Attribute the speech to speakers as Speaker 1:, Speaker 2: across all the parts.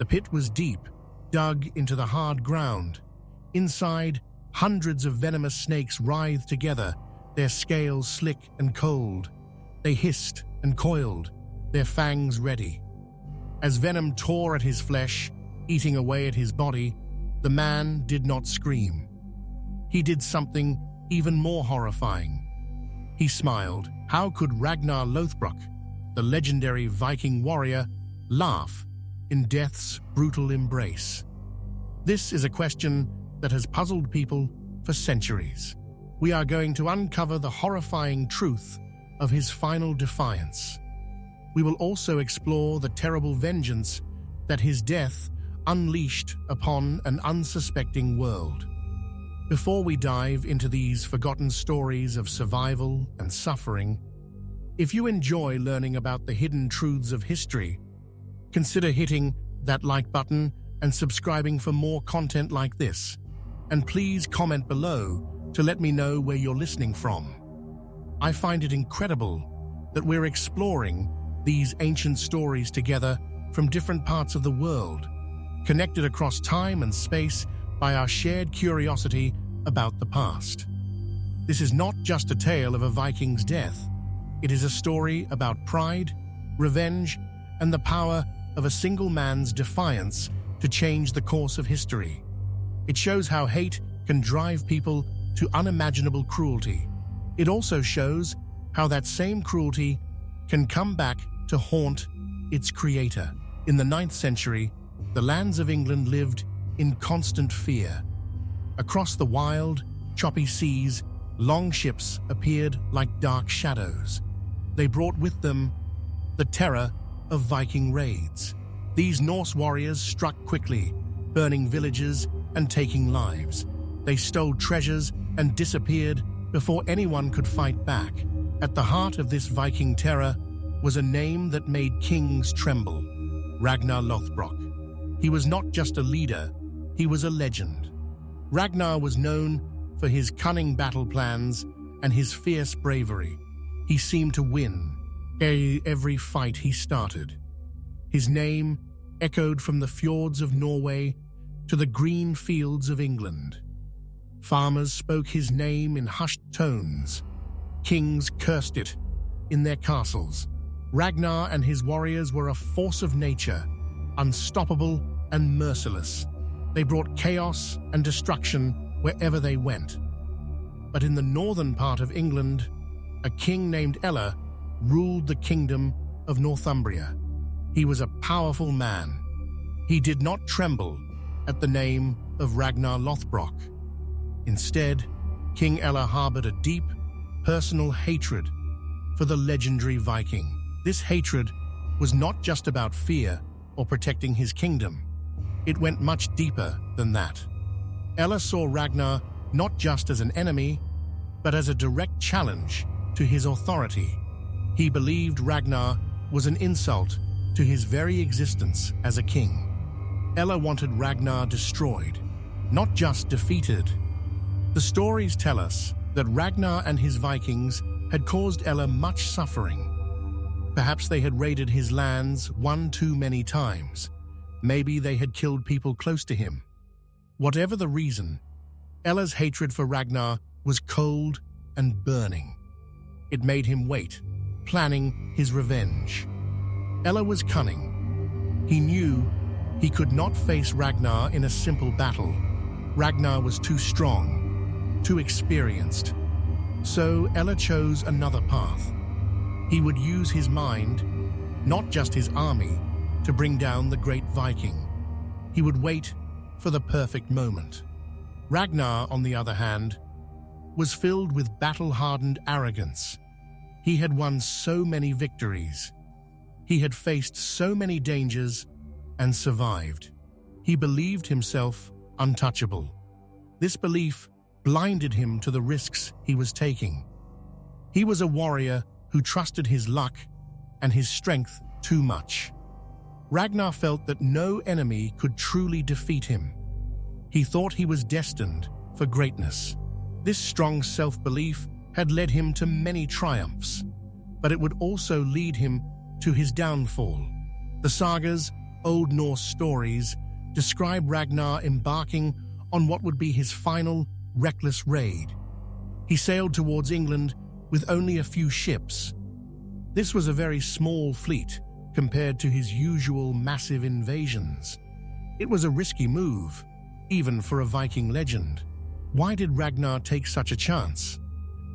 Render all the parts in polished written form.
Speaker 1: pit was deep, dug into the hard ground. Inside, hundreds of venomous snakes writhed together, their scales slick and cold. They hissed and coiled, their fangs ready. As venom tore at his flesh, eating away at his body, the man did not scream. He did something even more horrifying. He smiled. How could Ragnar Lothbrok, the legendary Viking warrior, laugh in death's brutal embrace? This is a question that has puzzled people for centuries. We are going to uncover the horrifying truth of his final defiance. We will also explore the terrible vengeance that his death unleashed upon an unsuspecting world. Before we dive into these forgotten stories of survival and suffering, if you enjoy learning about the hidden truths of history, consider hitting that like button and subscribing for more content like this. And please comment below to let me know where you're listening from. I find it incredible that we're exploring these ancient stories together from different parts of the world, connected across time and space by our shared curiosity about the past. This is not just a tale of a Viking's death. It is a story about pride, revenge, and the power of a single man's defiance to change the course of history. It shows how hate can drive people to unimaginable cruelty. It also shows how that same cruelty can come back to haunt its creator. In the 9th century, the lands of England lived in constant fear. Across the wild, choppy seas, long ships appeared like dark shadows. They brought with them the terror of Viking raids. These Norse warriors struck quickly, burning villages and taking lives. They stole treasures and disappeared before anyone could fight back. At the heart of this Viking terror was a name that made kings tremble: Ragnar Lothbrok. He was not just a leader, he was a legend. Ragnar was known for his cunning battle plans and his fierce bravery. He seemed to win every fight he started. His name echoed from the fjords of Norway to the green fields of England. Farmers spoke his name in hushed tones. Kings cursed it in their castles. Ragnar and his warriors were a force of nature, unstoppable and merciless. They brought chaos and destruction wherever they went. But in the northern part of England, a king named Ælla ruled the kingdom of Northumbria. He was a powerful man. He did not tremble at the name of Ragnar Lothbrok. Instead, King Ælla harbored a deep, personal hatred for the legendary Viking. This hatred was not just about fear or protecting his kingdom. It went much deeper than that. Ælla saw Ragnar not just as an enemy, but as a direct challenge to his authority. He believed Ragnar was an insult to his very existence as a king. Ælla wanted Ragnar destroyed, not just defeated. The stories tell us that Ragnar and his Vikings had caused Ælla much suffering. Perhaps they had raided his lands one too many times. Maybe they had killed people close to him. Whatever the reason, Ælla's hatred for Ragnar was cold and burning. It made him wait, planning his revenge. Ælla was cunning. He knew he could not face Ragnar in a simple battle. Ragnar was too strong, too experienced. So Ælla chose another path. He would use his mind, not just his army, to bring down the great Viking. He would wait for the perfect moment. Ragnar, on the other hand, was filled with battle-hardened arrogance. He had won so many victories. He had faced so many dangers and survived. He believed himself untouchable. This belief blinded him to the risks he was taking. He was a warrior who trusted his luck and his strength too much. Ragnar felt that no enemy could truly defeat him. He thought he was destined for greatness. This strong self-belief had led him to many triumphs, but it would also lead him to his downfall. The sagas Old Norse stories describe Ragnar embarking on what would be his final, reckless raid. He sailed towards England with only a few ships. This was a very small fleet compared to his usual massive invasions. It was a risky move, even for a Viking legend. Why did Ragnar take such a chance?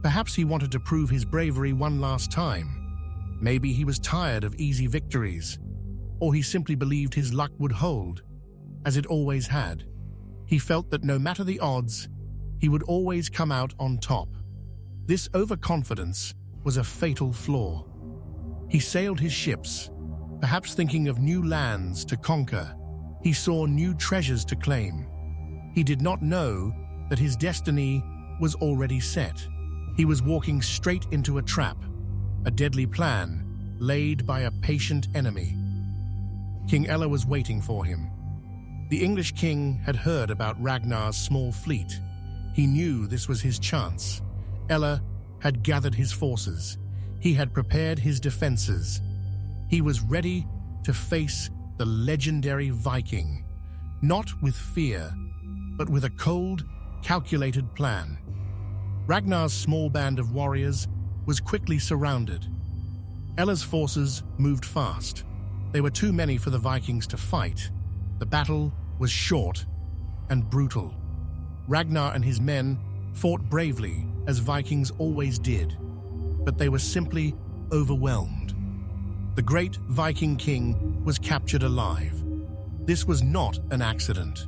Speaker 1: Perhaps he wanted to prove his bravery one last time. Maybe he was tired of easy victories, or he simply believed his luck would hold, as it always had. He felt that no matter the odds, he would always come out on top. This overconfidence was a fatal flaw. He sailed his ships, perhaps thinking of new lands to conquer. He saw new treasures to claim. He did not know that his destiny was already set. He was walking straight into a trap, a deadly plan laid by a patient enemy. King Ælla was waiting for him. The English king had heard about Ragnar's small fleet. He knew this was his chance. Ælla had gathered his forces. He had prepared his defenses. He was ready to face the legendary Viking, not with fear, but with a cold, calculated plan. Ragnar's small band of warriors was quickly surrounded. Ælla's forces moved fast. They were too many for the Vikings to fight. The battle was short and brutal. Ragnar and his men fought bravely, as Vikings always did, but they were simply overwhelmed. The great Viking king was captured alive. This was not an accident.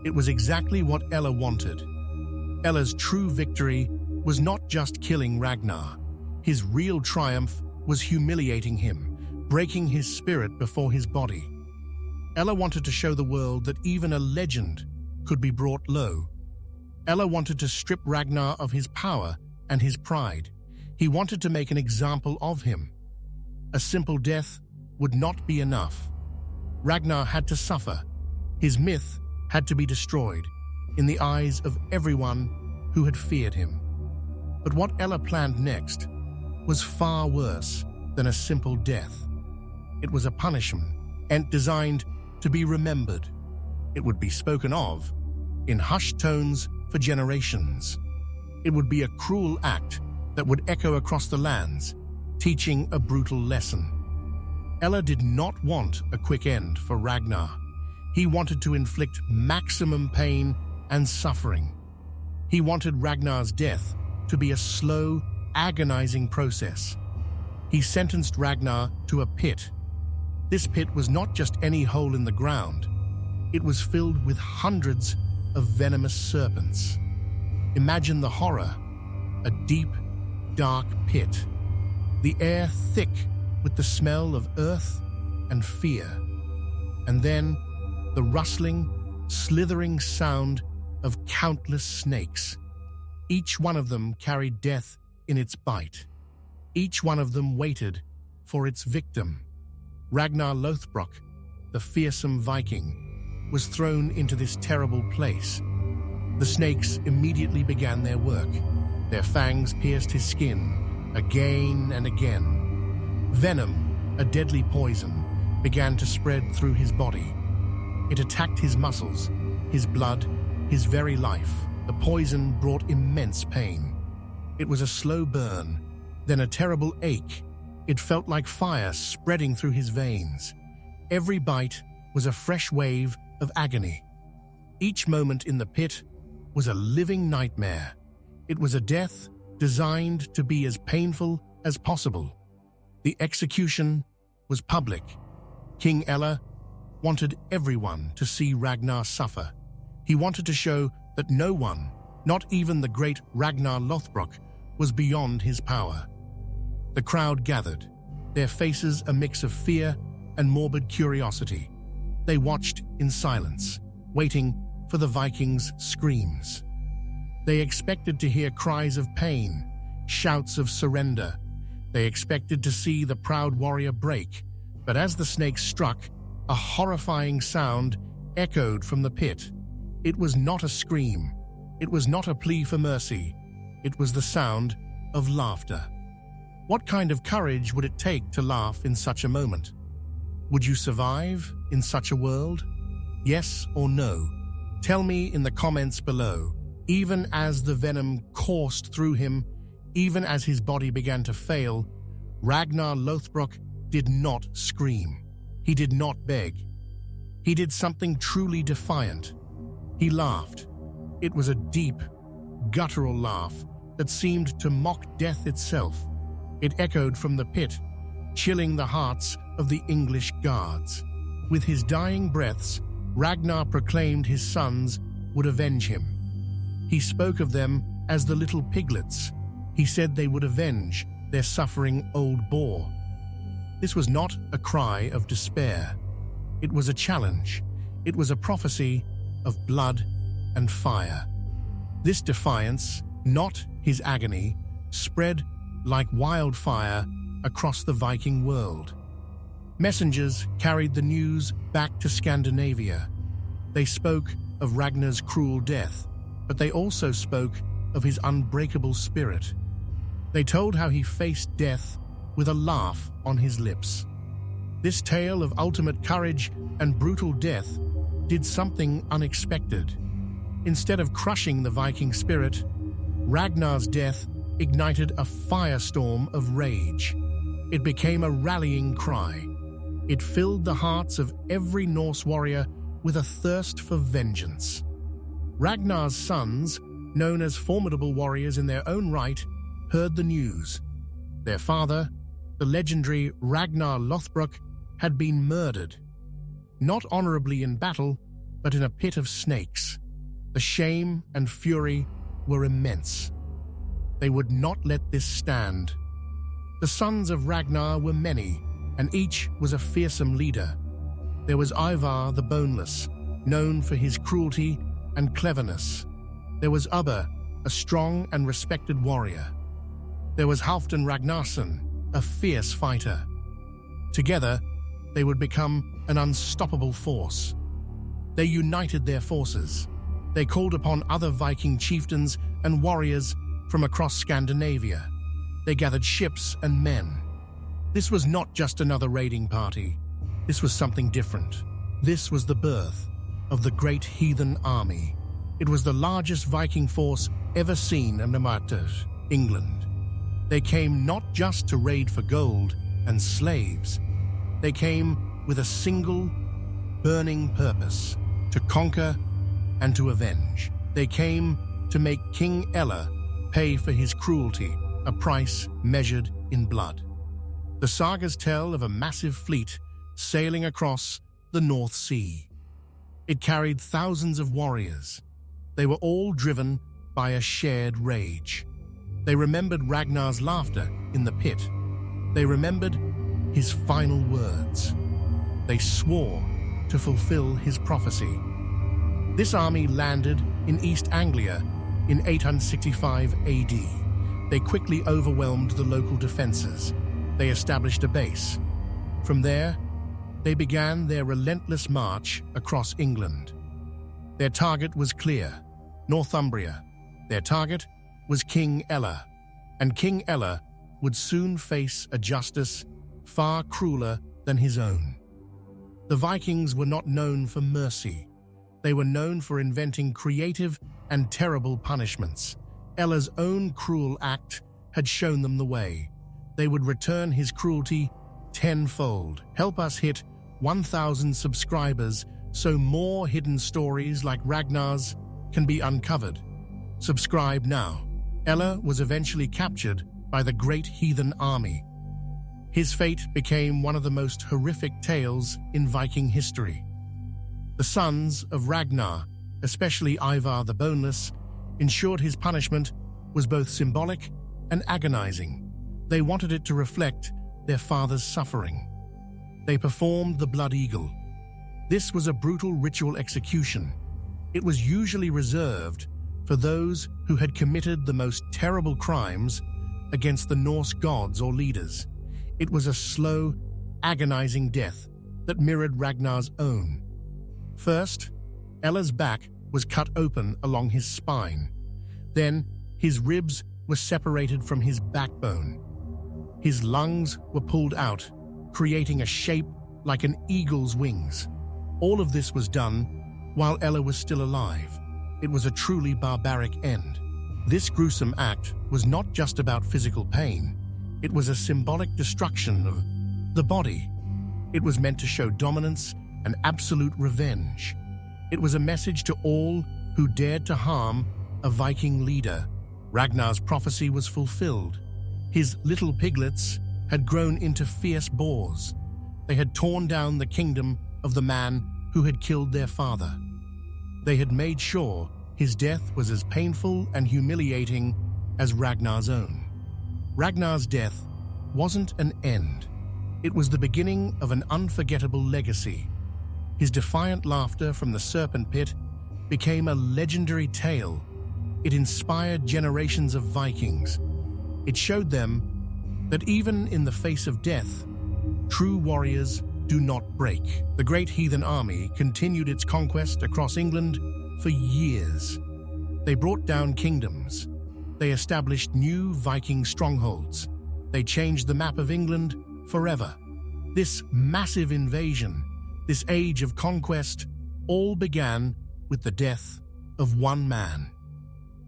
Speaker 1: It was exactly what Ælla wanted. Ælla's true victory was not just killing Ragnar. His real triumph was humiliating him, breaking his spirit before his body. Ælla wanted to show the world that even a legend could be brought low. Ælla wanted to strip Ragnar of his power and his pride. He wanted to make an example of him. A simple death would not be enough. Ragnar had to suffer. His myth had to be destroyed in the eyes of everyone who had feared him. But what Ælla planned next was far worse than a simple death. It was a punishment designed to be remembered. It would be spoken of in hushed tones for generations. It would be a cruel act that would echo across the lands, teaching a brutal lesson. Ælla did not want a quick end for Ragnar. He wanted to inflict maximum pain and suffering. He wanted Ragnar's death to be a slow, agonizing process. He sentenced Ragnar to a pit. This pit was not just any hole in the ground. It was filled with hundreds of venomous serpents. Imagine the horror, a deep, dark pit, the air thick with the smell of earth and fear, and then the rustling, slithering sound of countless snakes. Each one of them carried death in its bite. Each one of them waited for its victim. Ragnar Lothbrok, the fearsome Viking, was thrown into this terrible place. The snakes immediately began their work. Their fangs pierced his skin again and again. Venom, a deadly poison, began to spread through his body. It attacked his muscles, his blood, his very life. The poison brought immense pain. It was a slow burn, then a terrible ache. It felt like fire spreading through his veins. Every bite was a fresh wave of agony. Each moment in the pit was a living nightmare. It was a death designed to be as painful as possible. The execution was public. King Ælla wanted everyone to see Ragnar suffer. He wanted to show that no one, not even the great Ragnar Lothbrok, was beyond his power. The crowd gathered, their faces a mix of fear and morbid curiosity. They watched in silence, waiting for the Vikings' screams. They expected to hear cries of pain, shouts of surrender. They expected to see the proud warrior break, but as the snakes struck, a horrifying sound echoed from the pit. It was not a scream. It was not a plea for mercy. It was the sound of laughter. What kind of courage would it take to laugh in such a moment? Would you survive in such a world? Yes or no? Tell me in the comments below. Even as the venom coursed through him, even as his body began to fail, Ragnar Lothbrok did not scream. He did not beg. He did something truly defiant. He laughed. It was a deep, guttural laugh that seemed to mock death itself. It echoed from the pit, chilling the hearts of the English guards. With his dying breaths, Ragnar proclaimed his sons would avenge him. He spoke of them as the little piglets. He said they would avenge their suffering old boar. This was not a cry of despair. It was a challenge. It was a prophecy of blood and fire. This defiance, not his agony, spread like wildfire across the Viking world. Messengers carried the news back to Scandinavia. They spoke of Ragnar's cruel death, but they also spoke of his unbreakable spirit. They told how he faced death with a laugh on his lips. This tale of ultimate courage and brutal death did something unexpected. Instead of crushing the Viking spirit, Ragnar's death ignited a firestorm of rage. It became a rallying cry. It filled the hearts of every Norse warrior with a thirst for vengeance. Ragnar's sons, known as formidable warriors in their own right, heard the news. Their father, the legendary Ragnar Lothbrok, had been murdered. Not honorably in battle, but in a pit of snakes. The shame and fury were immense. They would not let this stand. The sons of Ragnar were many, and each was a fearsome leader. There was Ivar the Boneless, known for his cruelty and cleverness. There was Ubba, a strong and respected warrior. There was Halfdan Ragnarsson, a fierce fighter. Together, they would become an unstoppable force. They united their forces. They called upon other Viking chieftains and warriors from across Scandinavia. They gathered ships and men. This was not just another raiding party. This was something different. This was the birth of the Great Heathen Army. It was the largest Viking force ever seen in England. They came not just to raid for gold and slaves. They came with a single, burning purpose: to conquer and to avenge. They came to make King Ælla pay for his cruelty, a price measured in blood. The sagas tell of a massive fleet sailing across the North Sea. It carried thousands of warriors. They were all driven by a shared rage. They remembered Ragnar's laughter in the pit. They remembered his final words. They swore to fulfill his prophecy. This army landed in East Anglia in 865 AD. They quickly overwhelmed the local defenses. They established a base. From there, they began their relentless march across England. Their target was clear: Northumbria. Their target was King Ælla, and King Ælla would soon face a justice far crueler than his own. The Vikings were not known for mercy. They were known for inventing creative and terrible punishments. Ælla's own cruel act had shown them the way. They would return his cruelty tenfold. Help us hit 1,000 subscribers so more hidden stories like Ragnar's can be uncovered. Subscribe now. Ælla was eventually captured by the Great Heathen Army. His fate became one of the most horrific tales in Viking history. The sons of Ragnar, especially Ivar the Boneless, ensured his punishment was both symbolic and agonizing. They wanted it to reflect their father's suffering. They performed the blood eagle. This was a brutal ritual execution. It was usually reserved for those who had committed the most terrible crimes against the Norse gods or leaders. It was a slow, agonizing death that mirrored Ragnar's own. First, Ælla's back was cut open along his spine. Then, his ribs were separated from his backbone. His lungs were pulled out, creating a shape like an eagle's wings. All of this was done while Ælla was still alive. It was a truly barbaric end. This gruesome act was not just about physical pain. It was a symbolic destruction of the body. It was meant to show dominance and absolute revenge. It was a message to all who dared to harm a Viking leader. Ragnar's prophecy was fulfilled. His little piglets had grown into fierce boars. They had torn down the kingdom of the man who had killed their father. They had made sure his death was as painful and humiliating as Ragnar's own. Ragnar's death wasn't an end. It was the beginning of an unforgettable legacy. His defiant laughter from the serpent-pit became a legendary tale. It inspired generations of Vikings. It showed them that even in the face of death, true warriors do not break. The Great Heathen Army continued its conquest across England for years. They brought down kingdoms. They established new Viking strongholds. They changed the map of England forever. This massive invasion, this age of conquest, all began with the death of one man.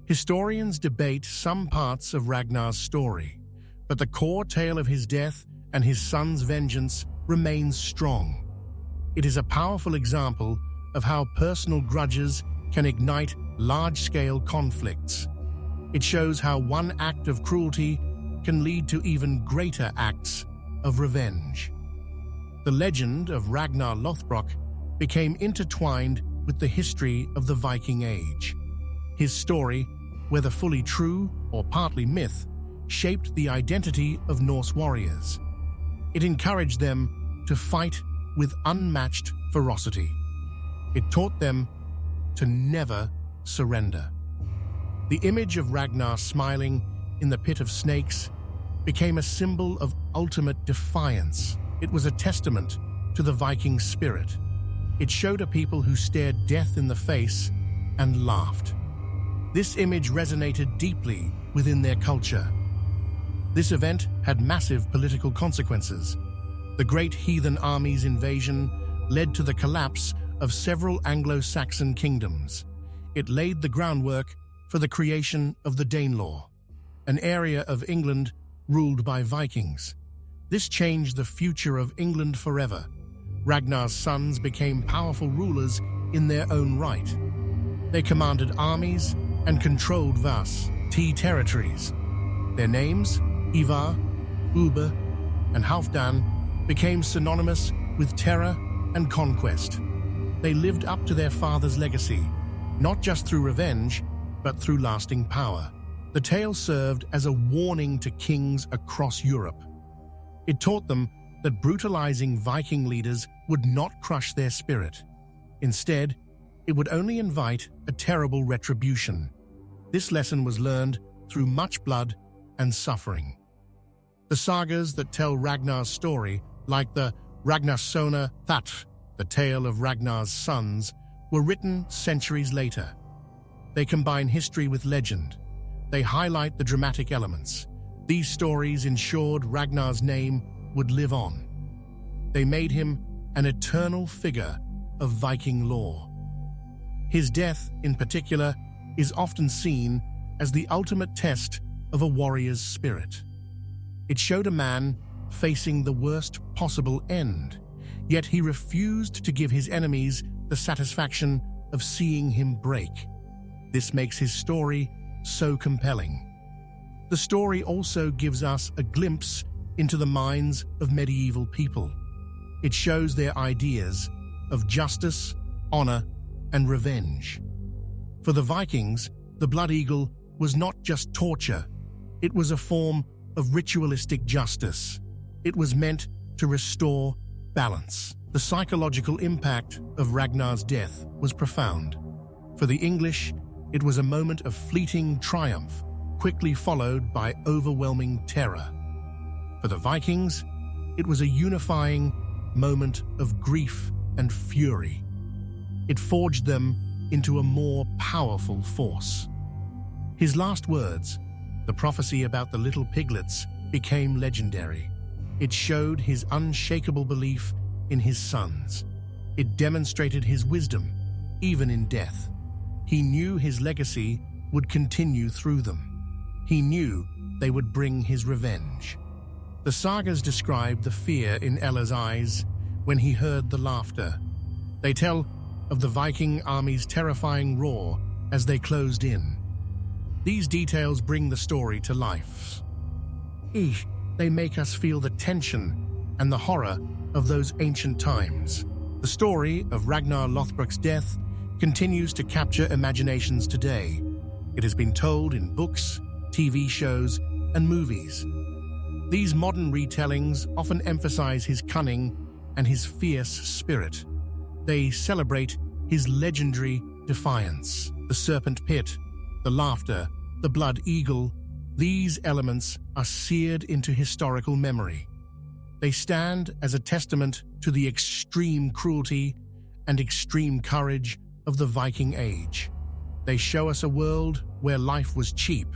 Speaker 1: Historians debate some parts of Ragnar's story, but the core tale of his death and his son's vengeance remains strong. It is a powerful example of how personal grudges can ignite large-scale conflicts. It shows how one act of cruelty can lead to even greater acts of revenge. The legend of Ragnar Lothbrok became intertwined with the history of the Viking Age. His story, whether fully true or partly myth, shaped the identity of Norse warriors. It encouraged them to fight with unmatched ferocity. It taught them to never surrender. The image of Ragnar smiling in the pit of snakes became a symbol of ultimate defiance. It was a testament to the Viking spirit. It showed a people who stared death in the face and laughed. This image resonated deeply within their culture. This event had massive political consequences. The Great Heathen Army's invasion led to the collapse of several Anglo-Saxon kingdoms. It laid the groundwork for the creation of the Danelaw, an area of England ruled by Vikings. This changed the future of England forever. Ragnar's sons became powerful rulers in their own right. They commanded armies and controlled vast territories. Their names, Ivar, Uber, and Halfdan, became synonymous with terror and conquest. They lived up to their father's legacy, not just through revenge, but through lasting power. The tale served as a warning to kings across Europe. It taught them that brutalizing Viking leaders would not crush their spirit. Instead, it would only invite a terrible retribution. This lesson was learned through much blood and suffering. The sagas that tell Ragnar's story, like the Ragnarssona That, the tale of Ragnar's sons, were written centuries later. They combine history with legend. They highlight the dramatic elements. These stories ensured Ragnar's name would live on. They made him an eternal figure of Viking lore. His death, in particular, is often seen as the ultimate test of a warrior's spirit. It showed a man facing the worst possible end, yet he refused to give his enemies the satisfaction of seeing him break. This makes his story so compelling. The story also gives us a glimpse into the minds of medieval people. It shows their ideas of justice, honor, and revenge. For the Vikings, the blood eagle was not just torture. It was a form of ritualistic justice. It was meant to restore balance. The psychological impact of Ragnar's death was profound. For the English, it was a moment of fleeting triumph, quickly followed by overwhelming terror. For the Vikings, it was a unifying moment of grief and fury. It forged them into a more powerful force. His last words, the prophecy about the little piglets, became legendary. It showed his unshakable belief in his sons. It demonstrated his wisdom, even in death. He knew his legacy would continue through them. He knew they would bring his revenge. The sagas describe the fear in Ælla's eyes when he heard the laughter. They tell of the Viking army's terrifying roar as they closed in. These details bring the story to life. They make us feel the tension and the horror of those ancient times. The story of Ragnar Lothbrok's death continues to capture imaginations today. It has been told in books, TV shows, and movies. These modern retellings often emphasize his cunning and his fierce spirit. They celebrate his legendary defiance. The serpent-pit, the laughter, the blood eagle, these elements are seared into historical memory. They stand as a testament to the extreme cruelty and extreme courage of the Viking Age. They show us a world where life was cheap,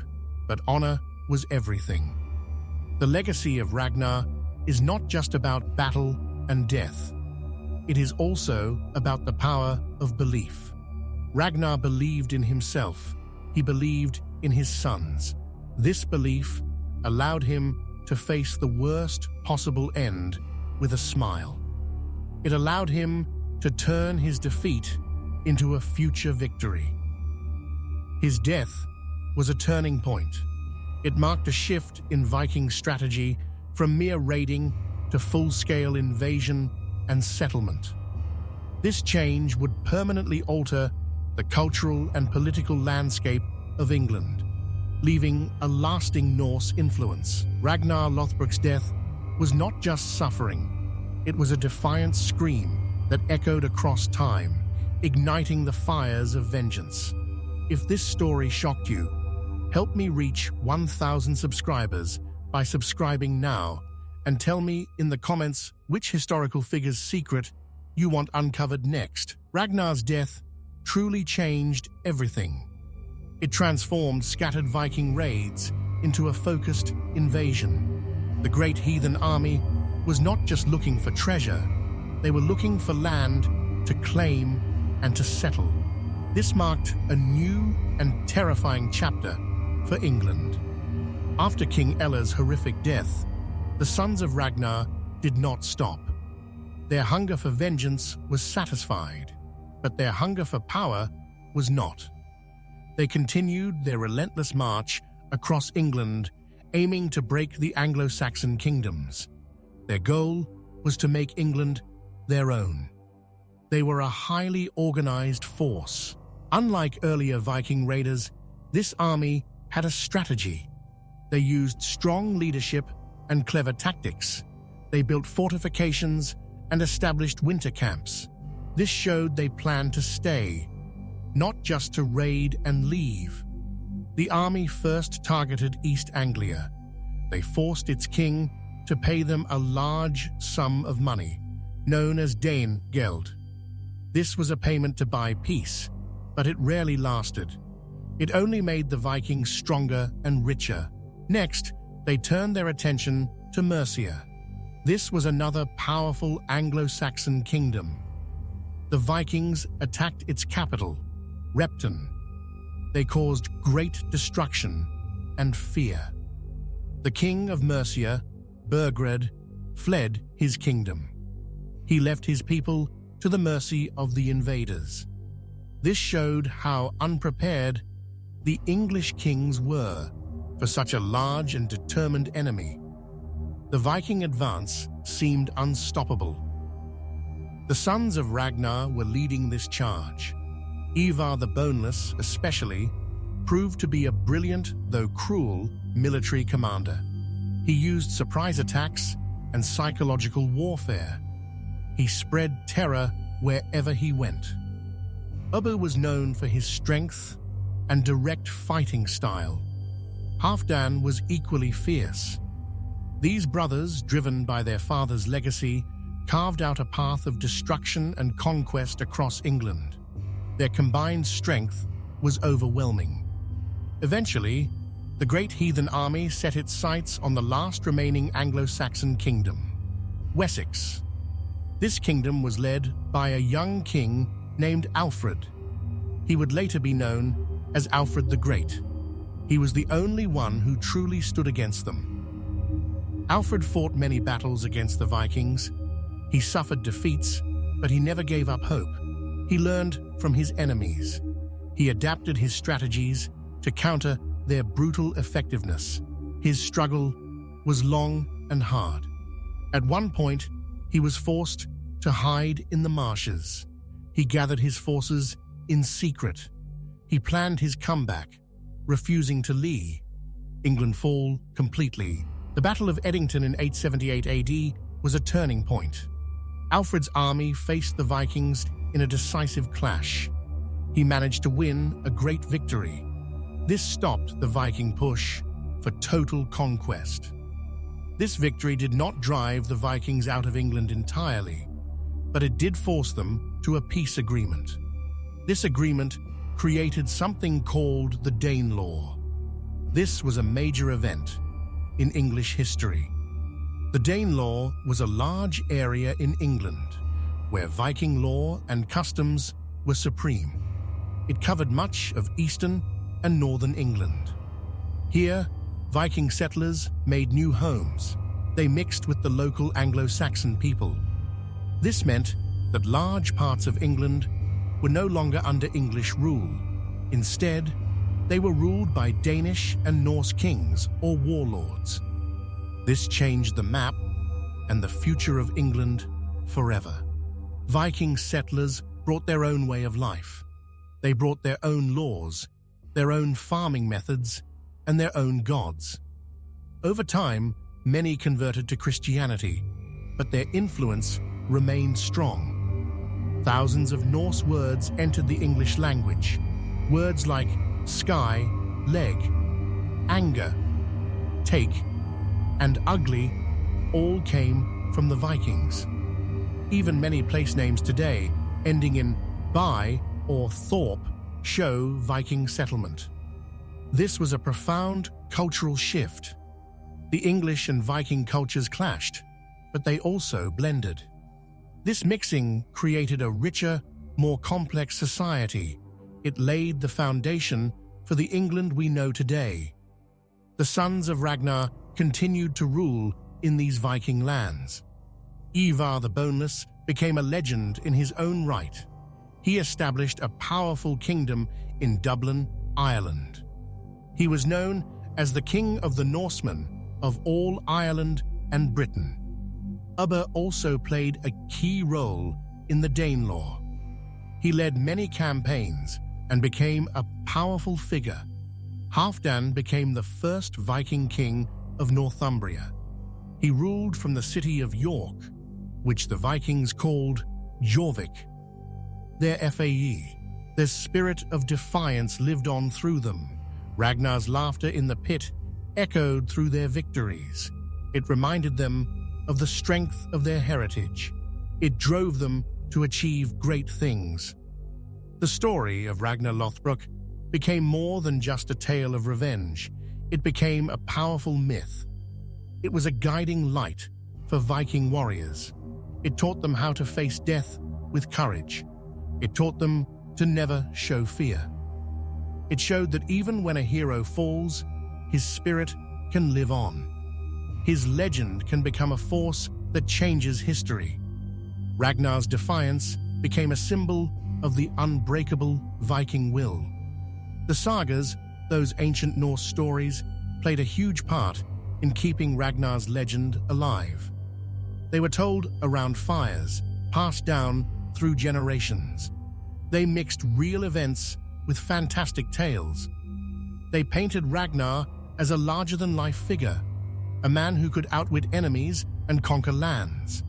Speaker 1: but honor was everything. The legacy of Ragnar is not just about battle and death. It is also about the power of belief. Ragnar believed in himself. He believed in his sons. This belief allowed him to face the worst possible end with a smile. It allowed him to turn his defeat into a future victory. His death was a turning point. It marked a shift in Viking strategy from mere raiding to full-scale invasion and settlement. This change would permanently alter the cultural and political landscape of England, leaving a lasting Norse influence. Ragnar Lothbrok's death was not just suffering. It was a defiant scream that echoed across time, igniting the fires of vengeance. If this story shocked you, help me reach 1,000 subscribers by subscribing now, and tell me in the comments which historical figure's secret you want uncovered next. Ragnar's death truly changed everything. It transformed scattered Viking raids into a focused invasion. The Great Heathen Army was not just looking for treasure, they were looking for land to claim and to settle. This marked a new and terrifying chapter for England. After King Ælla's horrific death, the sons of Ragnar did not stop. Their hunger for vengeance was satisfied, but their hunger for power was not. They continued their relentless march across England, aiming to break the Anglo-Saxon kingdoms. Their goal was to make England their own. They were a highly organized force. Unlike earlier Viking raiders, this army had a strategy. They used strong leadership and clever tactics. They built fortifications and established winter camps. This showed they planned to stay, not just to raid and leave. The army first targeted East Anglia. They forced its king to pay them a large sum of money, known as Danelaw. This was a payment to buy peace, but it rarely lasted. It only made the Vikings stronger and richer. Next, they turned their attention to Mercia. This was another powerful Anglo-Saxon kingdom. The Vikings attacked its capital, Repton. They caused great destruction and fear. The king of Mercia, Burgred, fled his kingdom. He left his people to the mercy of the invaders. This showed how unprepared the English kings were for such a large and determined enemy. The Viking advance seemed unstoppable. The sons of Ragnar were leading this charge. Ivar the Boneless, especially, proved to be a brilliant, though cruel, military commander. He used surprise attacks and psychological warfare. He spread terror wherever he went. Ubba was known for his strength and direct fighting style. Halfdan was equally fierce. These brothers, driven by their father's legacy, carved out a path of destruction and conquest across England. Their combined strength was overwhelming. Eventually, the Great Heathen Army set its sights on the last remaining Anglo-Saxon kingdom, Wessex. This kingdom was led by a young king named Alfred. He would later be known as Alfred the Great. He was the only one who truly stood against them. Alfred fought many battles against the Vikings. He suffered defeats, but he never gave up hope. He learned from his enemies. He adapted his strategies to counter their brutal effectiveness. His struggle was long and hard. At one point, he was forced to hide in the marshes. He gathered his forces in secret. He planned his comeback, refusing to leave. England fall completely. The Battle of Edington in 878 AD was a turning point. Alfred's army faced the Vikings in a decisive clash. He managed to win a great victory. This stopped the Viking push for total conquest. This victory did not drive the Vikings out of England entirely, but it did force them to a peace agreement. This agreement created something called the Danelaw. This was a major event in English history. The Danelaw was a large area in England where Viking law and customs were supreme. It covered much of eastern and northern England. Here, Viking settlers made new homes. They mixed with the local Anglo-Saxon people. This meant that large parts of England were no longer under English rule. Instead, they were ruled by Danish and Norse kings or warlords. This changed the map and the future of England forever. Viking settlers brought their own way of life. They brought their own laws, their own farming methods, and their own gods. Over time, many converted to Christianity, but their influence remained strong. Thousands of Norse words entered the English language. Words like sky, leg, anger, take, and ugly all came from the Vikings. Even many place names today, ending in by or thorp, show Viking settlement. This was a profound cultural shift. The English and Viking cultures clashed, but they also blended. This mixing created a richer, more complex society. It laid the foundation for the England we know today. The sons of Ragnar continued to rule in these Viking lands. Ivar the Boneless became a legend in his own right. He established a powerful kingdom in Dublin, Ireland. He was known as the King of the Norsemen of all Ireland and Britain. Ubba also played a key role in the Danelaw. He led many campaigns and became a powerful figure. Halfdan became the first Viking king of Northumbria. He ruled from the city of York, which the Vikings called Jorvik. Their fae, their spirit of defiance lived on through them. Ragnar's laughter in the pit echoed through their victories. It reminded them of the strength of their heritage. It drove them to achieve great things. The story of Ragnar Lothbrok became more than just a tale of revenge. It became a powerful myth. It was a guiding light for Viking warriors. It taught them how to face death with courage. It taught them to never show fear. It showed that even when a hero falls, his spirit can live on. His legend can become a force that changes history. Ragnar's defiance became a symbol of the unbreakable Viking will. The sagas, those ancient Norse stories, played a huge part in keeping Ragnar's legend alive. They were told around fires, passed down through generations. They mixed real events with fantastic tales. They painted Ragnar as a larger-than-life figure, a man who could outwit enemies and conquer lands,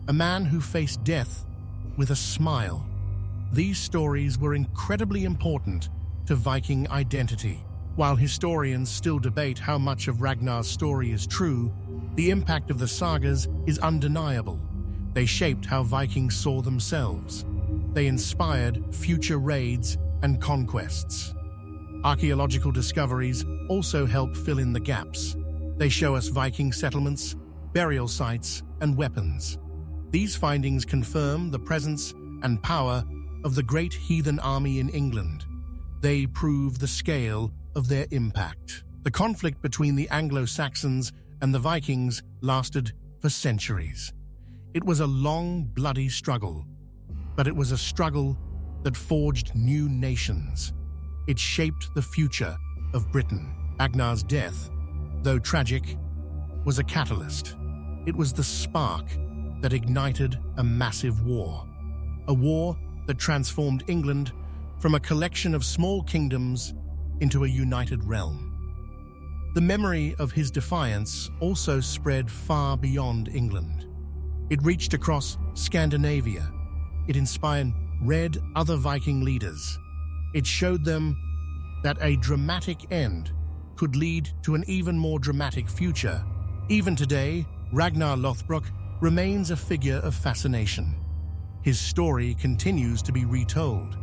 Speaker 1: a man who faced death with a smile. These stories were incredibly important to Viking identity. While historians still debate how much of Ragnar's story is true, the impact of the sagas is undeniable. They shaped how Vikings saw themselves. They inspired future raids and conquests. Archaeological discoveries also help fill in the gaps. They show us Viking settlements, burial sites, and weapons. These findings confirm the presence and power of the Great Heathen Army in England. They prove the scale of their impact. The conflict between the Anglo-Saxons and the Vikings lasted for centuries. It was a long, bloody struggle, but it was a struggle that forged new nations. It shaped the future of Britain. Ragnar's death, though tragic, was a catalyst. It was the spark that ignited a massive war. A war that transformed England from a collection of small kingdoms into a united realm. The memory of his defiance also spread far beyond England. It reached across Scandinavia. It inspired other Viking leaders. It showed them that a dramatic end could lead to an even more dramatic future. Even today, Ragnar Lothbrok remains a figure of fascination. His story continues to be retold.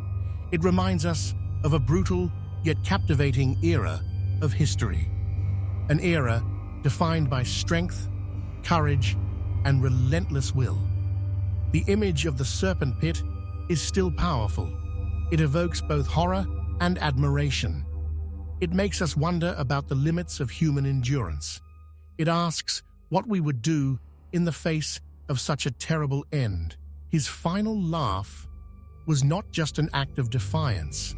Speaker 1: It reminds us of a brutal yet captivating era of history. An era defined by strength, courage, and relentless will. The image of the serpent-pit is still powerful. It evokes both horror and admiration. It makes us wonder about the limits of human endurance. It asks what we would do in the face of such a terrible end. His final laugh was not just an act of defiance.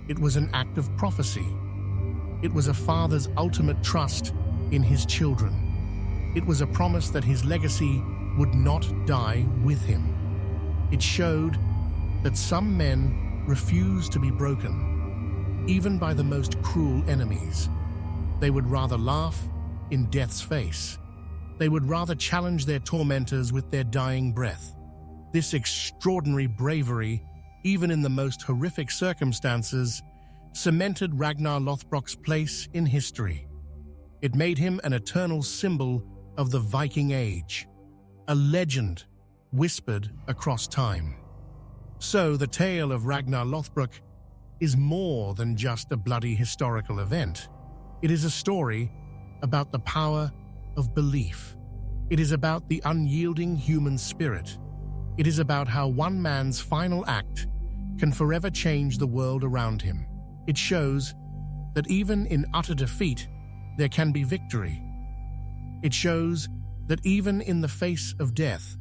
Speaker 1: It was an act of prophecy. It was a father's ultimate trust in his children. It was a promise that his legacy would not die with him. It showed that some men refuse to be broken, even by the most cruel enemies. They would rather laugh in death's face. They would rather challenge their tormentors with their dying breath. This extraordinary bravery, even in the most horrific circumstances, cemented Ragnar Lothbrok's place in history. It made him an eternal symbol of the Viking Age, a legend whispered across time. So the tale of Ragnar Lothbrok is more than just a bloody historical event. It is a story about the power of belief. It is about the unyielding human spirit. It is about how one man's final act can forever change the world around him. It shows that even in utter defeat, there can be victory. It shows that even in the face of death,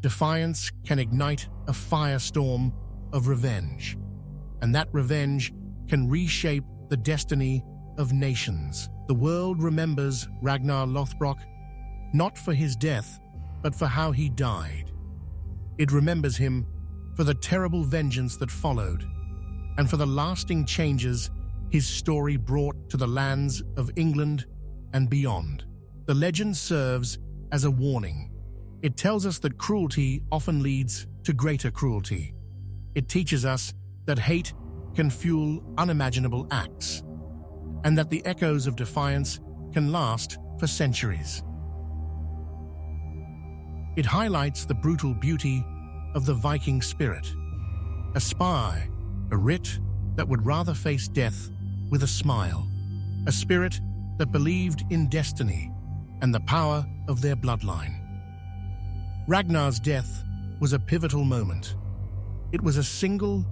Speaker 1: defiance can ignite a firestorm of revenge. And that revenge can reshape the destiny of nations. The world remembers Ragnar Lothbrok not for his death, but for how he died. It remembers him for the terrible vengeance that followed, and for the lasting changes his story brought to the lands of England and beyond. The legend serves as a warning. It tells us that cruelty often leads to greater cruelty. It teaches us that hate can fuel unimaginable acts, and that the echoes of defiance can last for centuries. It highlights the brutal beauty of the Viking spirit, a spy, a writ that would rather face death with a smile, a spirit that believed in destiny and the power of their bloodline. Ragnar's death was a pivotal moment. It was a single,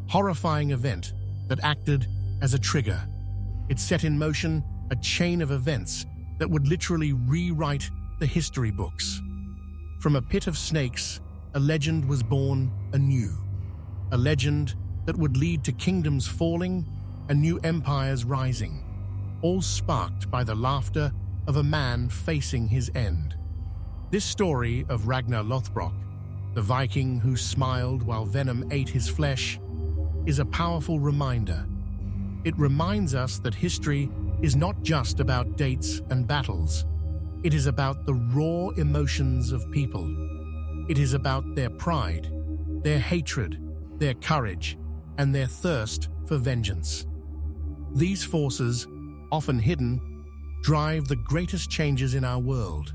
Speaker 1: horrifying event that acted as a trigger. It set in motion a chain of events that would literally rewrite the history books. From a pit of snakes, a legend was born anew. A legend that would lead to kingdoms falling and new empires rising, all sparked by the laughter of a man facing his end. This story of Ragnar Lothbrok, the Viking who smiled while Venom ate his flesh, is a powerful reminder. It reminds us that history is not just about dates and battles. It is about the raw emotions of people. It is about their pride, their hatred, their courage, and their thirst for vengeance. These forces, often hidden, drive the greatest changes in our world,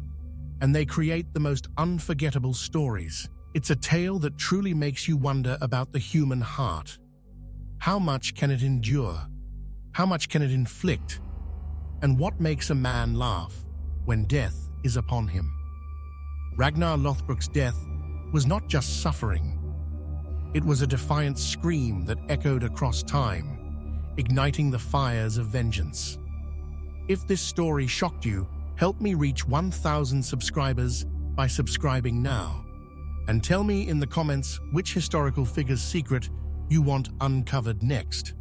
Speaker 1: and they create the most unforgettable stories. It's a tale that truly makes you wonder about the human heart. How much can it endure? How much can it inflict? And what makes a man laugh when death is upon him? Ragnar Lothbrok's death was not just suffering. It was a defiant scream that echoed across time, igniting the fires of vengeance. If this story shocked you, help me reach 1,000 subscribers by subscribing now. And tell me in the comments which historical figure's secret you want uncovered next.